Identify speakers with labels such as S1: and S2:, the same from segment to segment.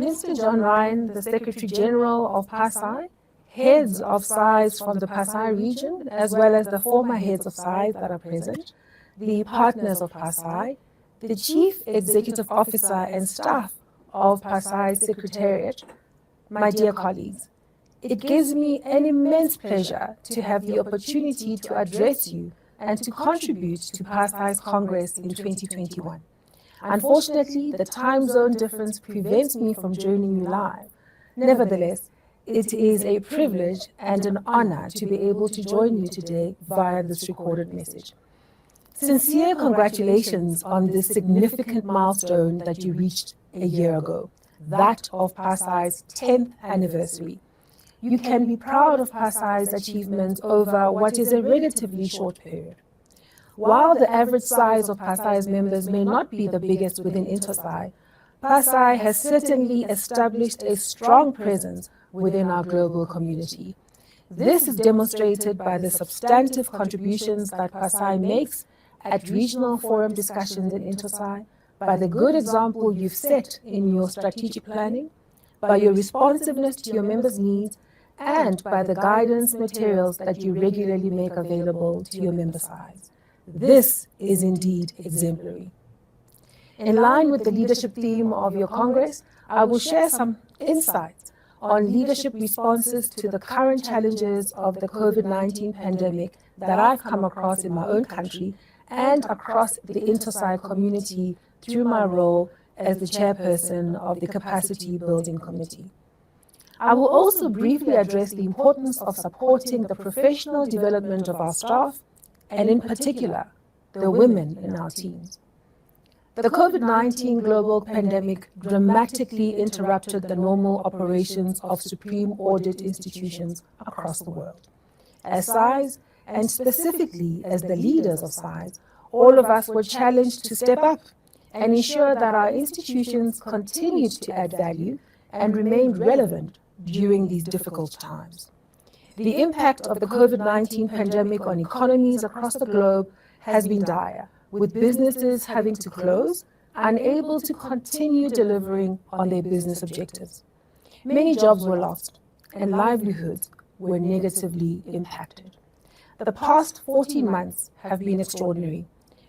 S1: Mr. John Ryan, the Secretary-General of PASAI, heads of SAIs from the PASAI region, as well as the former heads of SAIs that are present, the partners of PASAI, the Chief Executive Officer and staff of PASAI Secretariat, my dear colleagues, it gives me an immense pleasure to have the opportunity to address you and to contribute to PASAI Congress in 2021. Unfortunately, the time zone difference prevents me from joining you live. Nevertheless, it is a privilege and an honor to be able to join you today via this recorded message. Sincere congratulations on this significant milestone that you reached a year ago, that of PASAI's 10th anniversary. You can be proud of PASAI's achievements over what is a relatively short period. While the average size of PASAI's members may not be the biggest within InterSAI, PASAI has certainly established a strong presence within our global community. This is demonstrated by the substantive contributions that PASAI makes at regional forum discussions in InterSAI, by the good example you've set in your strategic planning, by your responsiveness to your members' needs, and by the guidance materials that you regularly make available to your member SAIs. This is indeed exemplary. In line with the leadership theme of your Congress, I will share some insights on leadership responses to the current challenges of the COVID-19 pandemic that I've come across in my own country and across the InterSAI community through my role as the chairperson of the Capacity Building Committee. I will also briefly address the importance of supporting the professional development of our staff, and in particular, the women in our teams. The COVID-19 global pandemic dramatically interrupted the normal operations of supreme audit institutions across the world. As SAIs, and specifically as the leaders of SAIs, all of us were challenged to step up and ensure that our institutions continued to add value and remained relevant during these difficult times. The impact of the COVID-19 pandemic on economies across the globe has been dire, with businesses having to close, unable to continue delivering on their business objectives. Many jobs were lost, and livelihoods were negatively impacted. The past 14 months have been extraordinary,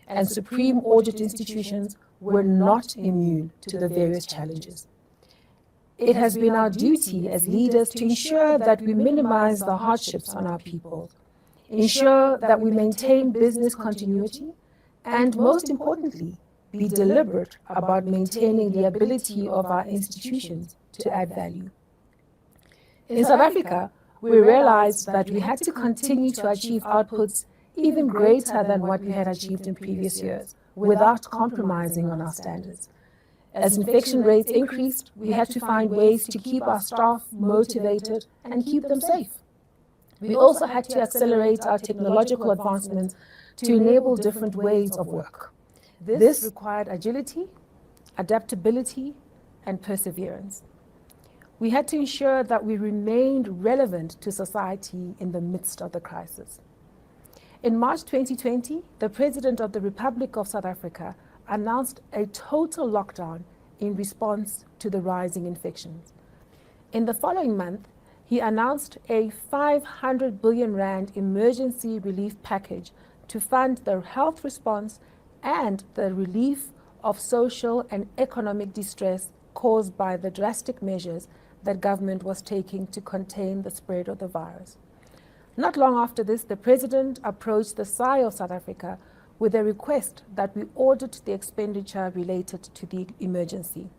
S1: and supreme audit institutions were not immune to the various challenges. It has been our duty as leaders to ensure that we minimize the hardships on our people, ensure that we maintain business continuity, and most importantly, be deliberate about maintaining the ability of our institutions to add value. In South Africa, we realized that we had to continue to achieve outputs even greater than what we had achieved in previous years, without compromising on our standards. As infection rates increased, we had to find ways to keep our staff motivated and keep them safe. We also had to accelerate our technological advancements to enable different ways of work. This required agility, adaptability, and perseverance. We had to ensure that we remained relevant to society in the midst of the crisis. In March 2020, the President of the Republic of South Africa announced a total lockdown in response to the rising infections. In the following month, he announced a 500 billion rand emergency relief package to fund the health response and the relief of social and economic distress caused by the drastic measures that government was taking to contain the spread of the virus. Not long after this, the President approached the SAI of South Africa with a request that we audit the expenditure related to the emergency.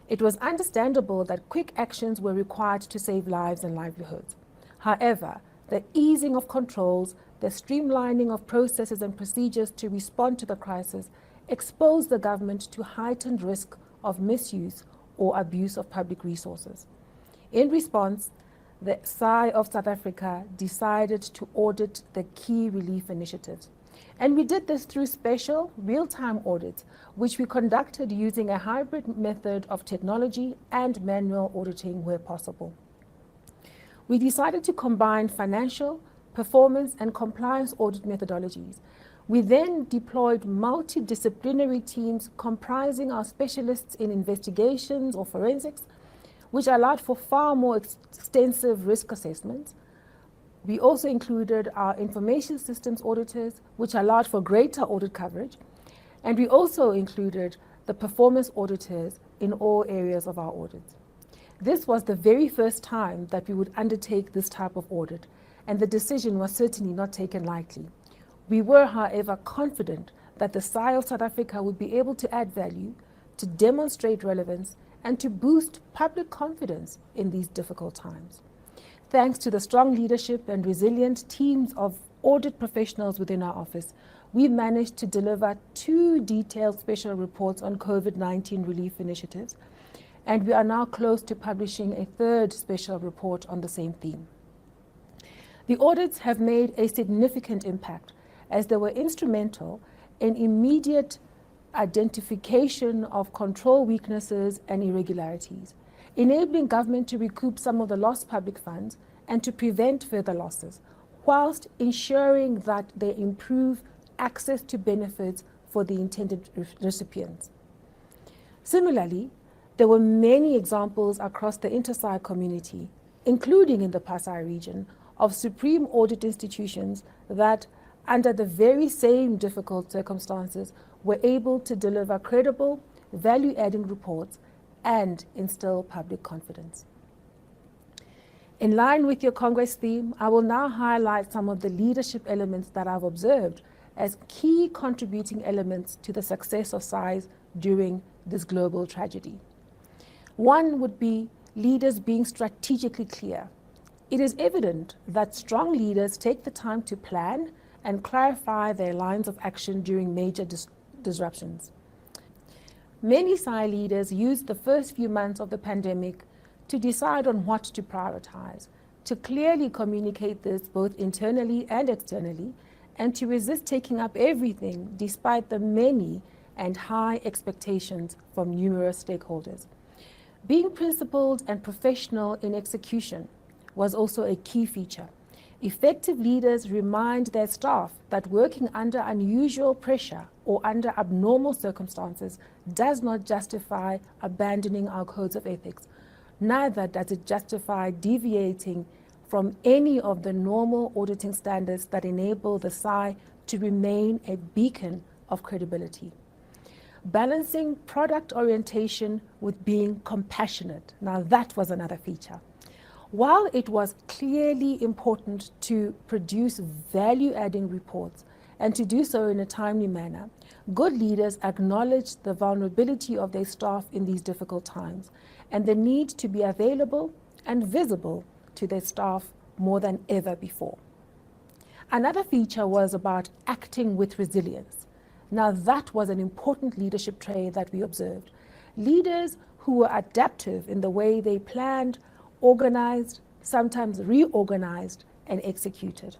S1: It was understandable that quick actions were required to save lives and livelihoods. However, the easing of controls, the streamlining of processes and procedures to respond to the crisis exposed the government to heightened risk of misuse or abuse of public resources. In response, the SAI of South Africa decided to audit the key relief initiatives. And we did this through special real-time audits, which we conducted using a hybrid method of technology and manual auditing where possible. We decided to combine financial, performance, and compliance audit methodologies. We then deployed multidisciplinary teams comprising our specialists in investigations or forensics, which allowed for far more extensive risk assessments. We also included our information systems auditors, which allowed for greater audit coverage. And we also included the performance auditors in all areas of our audits. This was the very first time that we would undertake this type of audit, and the decision was certainly not taken lightly. We were, however, confident that the SAI of South Africa would be able to add value, to demonstrate relevance, and to boost public confidence in these difficult times. Thanks to the strong leadership and resilient teams of audit professionals within our office, we managed to deliver 2 detailed special reports on COVID-19 relief initiatives, and we are now close to publishing a 3rd special report on the same theme. The audits have made a significant impact as they were instrumental in immediate identification of control weaknesses and irregularities, enabling government to recoup some of the lost public funds and to prevent further losses, whilst ensuring that they improve access to benefits for the intended recipients. Similarly, there were many examples across the inter-SAI community, including in the PASAI region, of supreme audit institutions that, under the very same difficult circumstances, were able to deliver credible, value-adding reports and instill public confidence. In line with your Congress theme, I will now highlight some of the leadership elements that I've observed as key contributing elements to the success of SAIs during this global tragedy. One would be leaders being strategically clear. It is evident that strong leaders take the time to plan and clarify their lines of action during major disruptions. Many SAI leaders used the first few months of the pandemic to decide on what to prioritize, to clearly communicate this both internally and externally, and to resist taking up everything despite the many and high expectations from numerous stakeholders. Being principled and professional in execution was also a key feature. Effective leaders remind their staff that working under unusual pressure or under abnormal circumstances does not justify abandoning our codes of ethics. Neither does it justify deviating from any of the normal auditing standards that enable the SAI to remain a beacon of credibility. Balancing product orientation with being compassionate. Now that was another feature. While it was clearly important to produce value-adding reports and to do so in a timely manner, good leaders acknowledged the vulnerability of their staff in these difficult times and the need to be available and visible to their staff more than ever before. Another feature was about acting with resilience. Now that was an important leadership trait that we observed. Leaders who were adaptive in the way they planned, organized, sometimes reorganized, and executed.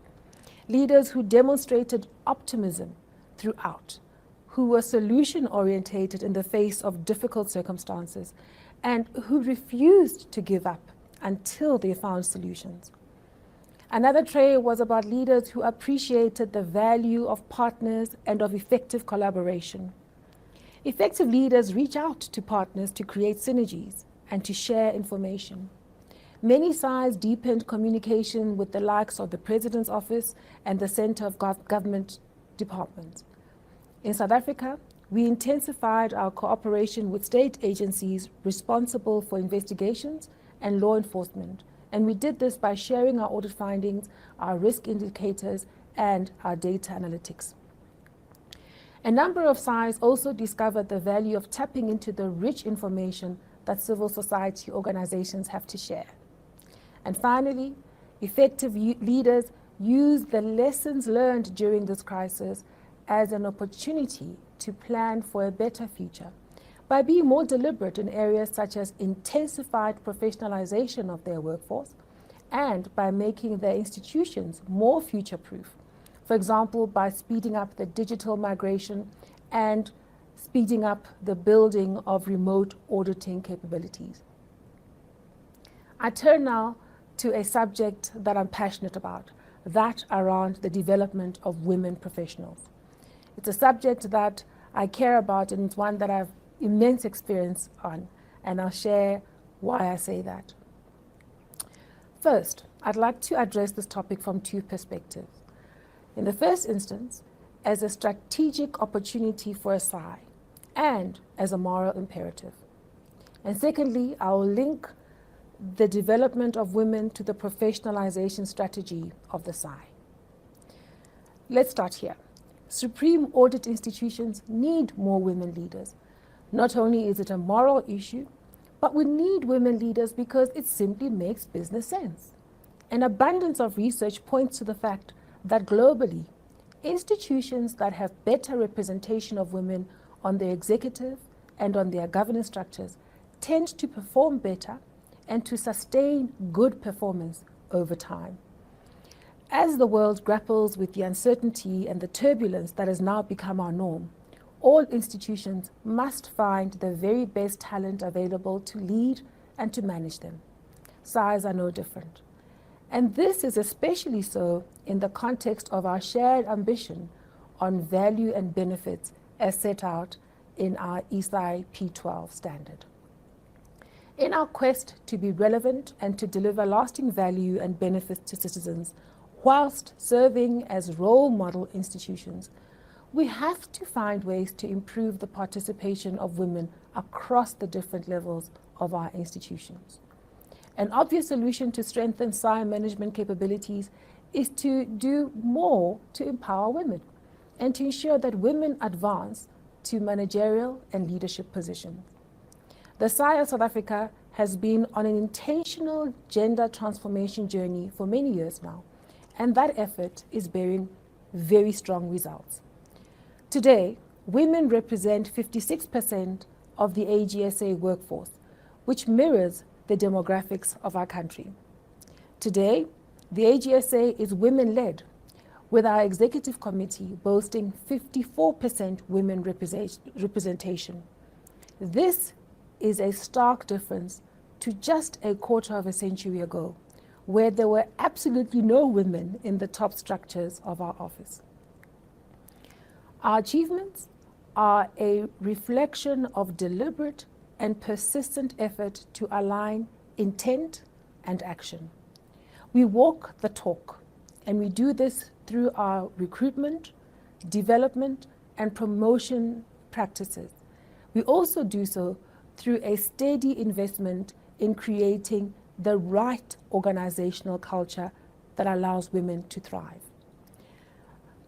S1: Leaders who demonstrated optimism throughout, who were solution-orientated in the face of difficult circumstances, and who refused to give up until they found solutions. Another trait was about leaders who appreciated the value of partners and of effective collaboration. Effective leaders reach out to partners to create synergies and to share information. Many SAIs deepened communication with the likes of the President's Office and the Center of Government Departments. In South Africa, we intensified our cooperation with state agencies responsible for investigations and law enforcement, and we did this by sharing our audit findings, our risk indicators, and our data analytics. A number of SAIs also discovered the value of tapping into the rich information that civil society organizations have to share. And finally, effective leaders use the lessons learned during this crisis as an opportunity to plan for a better future by being more deliberate in areas such as intensified professionalization of their workforce and by making their institutions more future-proof. For example, by speeding up the digital migration and speeding up the building of remote auditing capabilities. I turn now to a subject that I'm passionate about, that around the development of women professionals. It's a subject that I care about, and it's one that I have immense experience on, and I'll share why I say that. First, I'd like to address this topic from two perspectives. In the first instance, as a strategic opportunity for a SAI and as a moral imperative. And secondly, I will link the development of women to the professionalization strategy of the SAI. Let's start here. Supreme audit institutions need more women leaders. Not only is it a moral issue, but we need women leaders because it simply makes business sense. An abundance of research points to the fact that globally, institutions that have better representation of women on their executive and on their governance structures tend to perform better and to sustain good performance over time. As the world grapples with the uncertainty and the turbulence that has now become our norm, all institutions must find the very best talent available to lead and to manage them. SAIs are no different. And this is especially so in the context of our shared ambition on value and benefits as set out in our SAI P12 standard. In our quest to be relevant and to deliver lasting value and benefits to citizens, whilst serving as role model institutions, we have to find ways to improve the participation of women across the different levels of our institutions. An obvious solution to strengthen SAI management capabilities is to do more to empower women and to ensure that women advance to managerial and leadership positions. The SAI of South Africa has been on an intentional gender transformation journey for many years now, and that effort is bearing very strong results. Today, women represent 56% of the AGSA workforce, which mirrors the demographics of our country. Today, the AGSA is women-led, with our executive committee boasting 54% women representation. This is a stark difference to just a quarter of a century ago, where there were absolutely no women in the top structures of our office. Our achievements are a reflection of deliberate and persistent effort to align intent and action. We walk the talk, and we do this through our recruitment, development, and promotion practices. We also do so through a steady investment in creating the right organizational culture that allows women to thrive.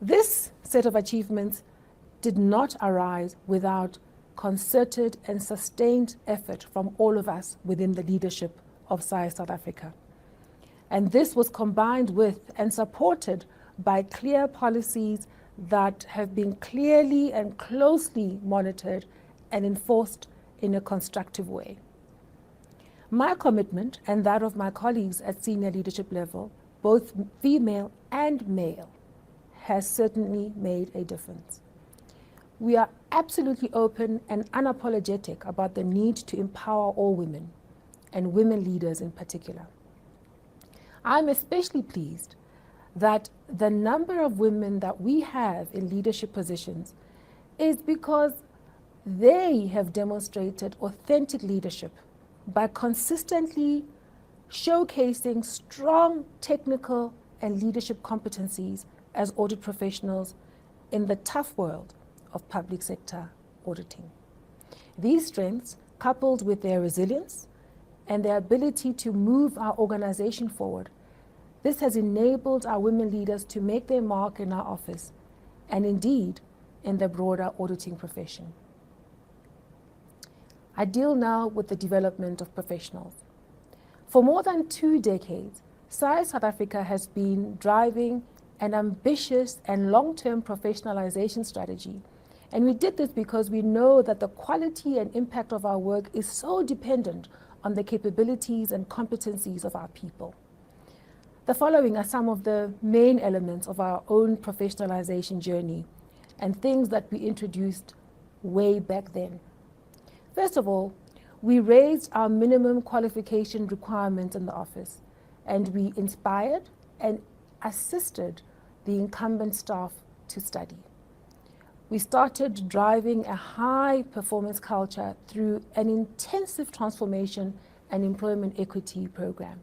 S1: This set of achievements did not arise without concerted and sustained effort from all of us within the leadership of SAI South Africa. And this was combined with and supported by clear policies that have been clearly and closely monitored and enforced in a constructive way. My commitment and that of my colleagues at senior leadership level, both female and male, has certainly made a difference. We are absolutely open and unapologetic about the need to empower all women, and women leaders in particular. I'm especially pleased that the number of women that we have in leadership positions is because they have demonstrated authentic leadership by consistently showcasing strong technical and leadership competencies as audit professionals in the tough world of public sector auditing. These strengths, coupled with their resilience and their ability to move our organization forward, this has enabled our women leaders to make their mark in our office and indeed in the broader auditing profession. I deal now with the development of professionals. For more than 2 decades, SAI South Africa has been driving an ambitious and long-term professionalization strategy. And we did this because we know that the quality and impact of our work is so dependent on the capabilities and competencies of our people. The following are some of the main elements of our own professionalization journey and things that we introduced way back then. First of all, we raised our minimum qualification requirements in the office, and we inspired and assisted the incumbent staff to study. we started driving a high-performance culture through an intensive transformation and employment equity program.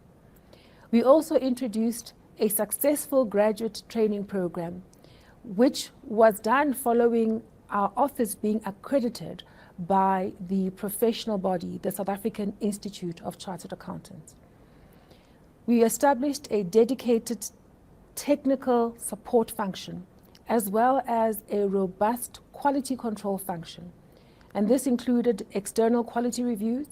S1: We also introduced a successful graduate training program, which was done following our office being accredited by the professional body, the South African Institute of Chartered Accountants. We established a dedicated technical support function, as well as a robust quality control function. And this included external quality reviews,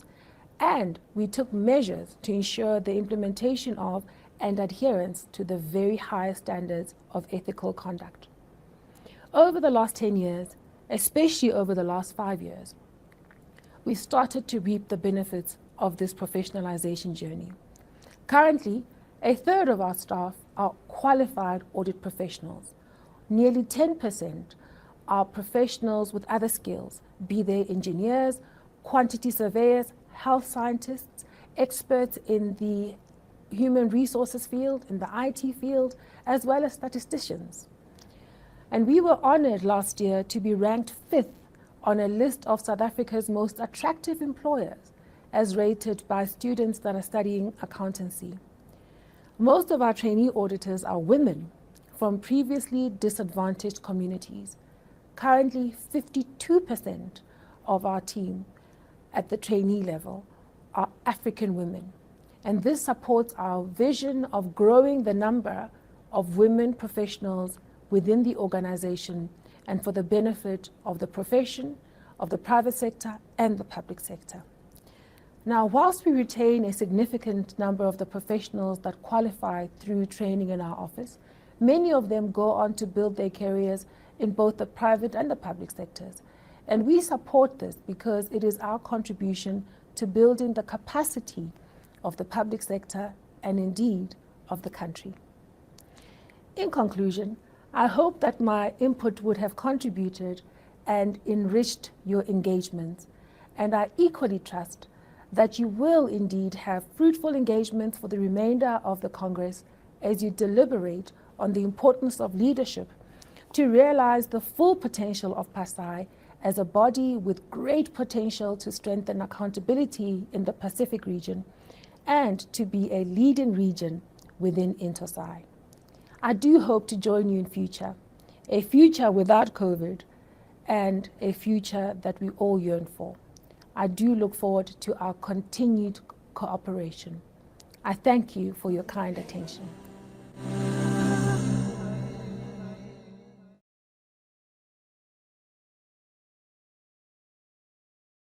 S1: and we took measures to ensure the implementation of and adherence to the very highest standards of ethical conduct. Over the last 10 years, especially over the last 5 years, we started to reap the benefits of this professionalization journey. Currently, a third of our staff are qualified audit professionals. Nearly 10% are professionals with other skills, be they engineers, quantity surveyors, health scientists, experts in the human resources field, in the IT field, as well as statisticians. And we were honored last year to be ranked 5th on a list of South Africa's most attractive employers, as rated by students that are studying accountancy. Most of our trainee auditors are women from previously disadvantaged communities. Currently, 52% of our team at the trainee level are African women. And this supports our vision of growing the number of women professionals within the organization and for the benefit of the profession, of the private sector, and the public sector. Now, whilst we retain a significant number of the professionals that qualify through training in our office, many of them go on to build their careers in both the private and the public sectors. And we support this because it is our contribution to building the capacity of the public sector and indeed of the country. In conclusion, I hope that my input would have contributed and enriched your engagements, and I equally trust that you will indeed have fruitful engagements for the remainder of the Congress as you deliberate on the importance of leadership to realize the full potential of PASAI as a body with great potential to strengthen accountability in the Pacific region and to be a leading region within SAI. I do hope to join you in future, a future without COVID and a future that we all yearn for. I do look forward to our continued cooperation. I thank you for your kind attention.